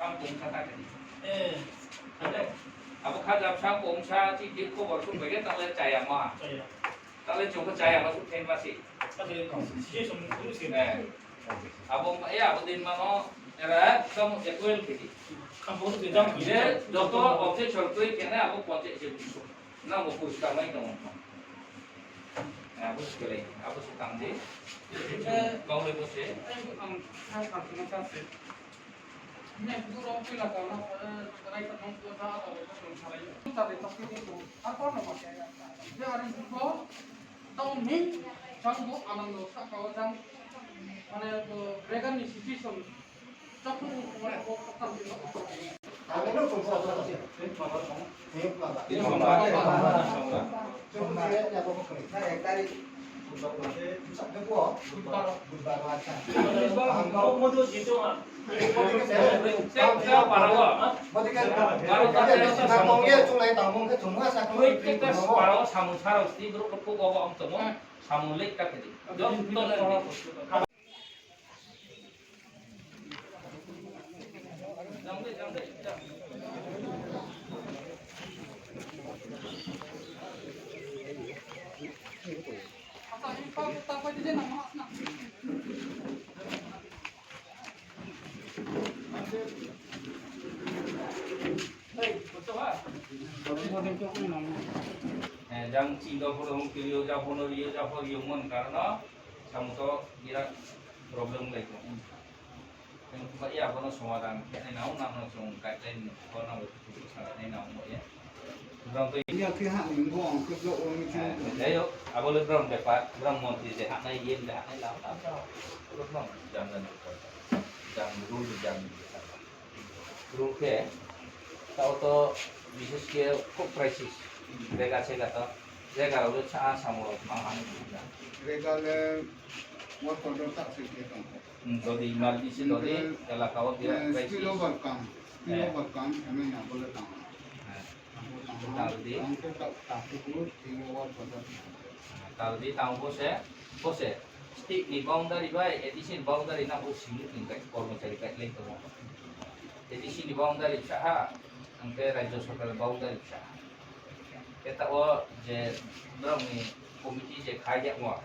상봉사 따르니. 예. 근데 아버 가자 상봉사 지기 코버 좀 베게 땅에 짜야 마. 땅에 좀 짜야 마 수텐 마시. 사실 시제 좀 모르겠어요. 네. 아버 야 아버님 마노 era kamu equal kiti. Kampung itu jam Ile doktor objek cerita kena abu project je busu. Na mo push ka mai dong. Abu sekali, abu sutang je. Kau boleh push. Ini dulu pila kalau rai ketemu tu dah atau sarai. Tapi tapi itu apa nama saya? Dia orang itu tahu ni jangan anando sakau jang mana vegan institution. Tapi orang kota itu. Ini Apa itu dia nama? Jang Cina pun kiriyo japo yungun karena kamu tu kira problem lagi. Yang kita ya kono semadan kene nau nang song kai lain kono betul sangat ni nau ya. Orang tu là cái hạng mình gọn cái độ mình đấy yo, abo le drum dapat drum monti je hak nai yen dah nai lau lau. Terus nang jangan jam rule ke tau to bisnis ke kok prices mereka saya kata saya kalau tu cah sama mangan juga. regale một phần đôi tắc sự kiện Jadi mal di sini jadi kalau kau dia prices. kilo bạc cam em nhà bơ tặng Kalau di tahun bose, stick ni bawang dari baik, edisi bawang dari nak usin tingkat korban cari kat lain tu. Edisi ni bawang dari cah, angke raja sokal bawang dari cah. Kita je berang ni komiti je kaya mua,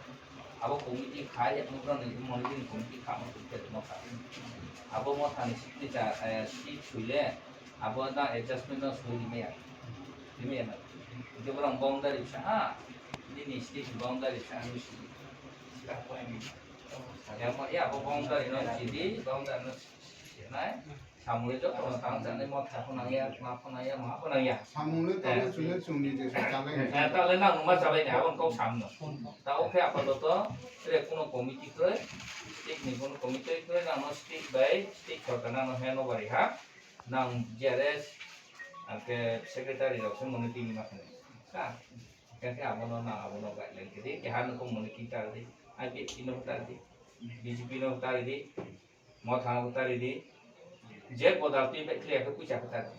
apa komiti kaya mu berang ni mungkin komiti kamu tu kita mau kaya. Apa mau tani stick cah, stick suile, apa na adjustment na suile ni ya. Ini ya, itu orang bawang dari cah. Ini stick bawang dari cah ni. Siapa ini? Yang ya bawang dari nasi jadi bawang dari nasi, nah, samul itu orang tahu jangan mau tahu naya, maaf naya. samul itu kalau sudah suni jadi cabai. Tak lena rumah cabai ni, awak kau sam no. Tahu ke apa tu? Saya kuno komiti tu, stick ni kuno komiti tu, nama stick baik, stick korban nama heno bariha, nang JRS, ke sekretari langsung mengerti ni macam ni. Kan? Kan abono gak lagi. Jadi kehan komuniti tadi, IP pino tadi, BJP no tadi, mau thang tadi, je bodal tu baik clear ke kucak tadi.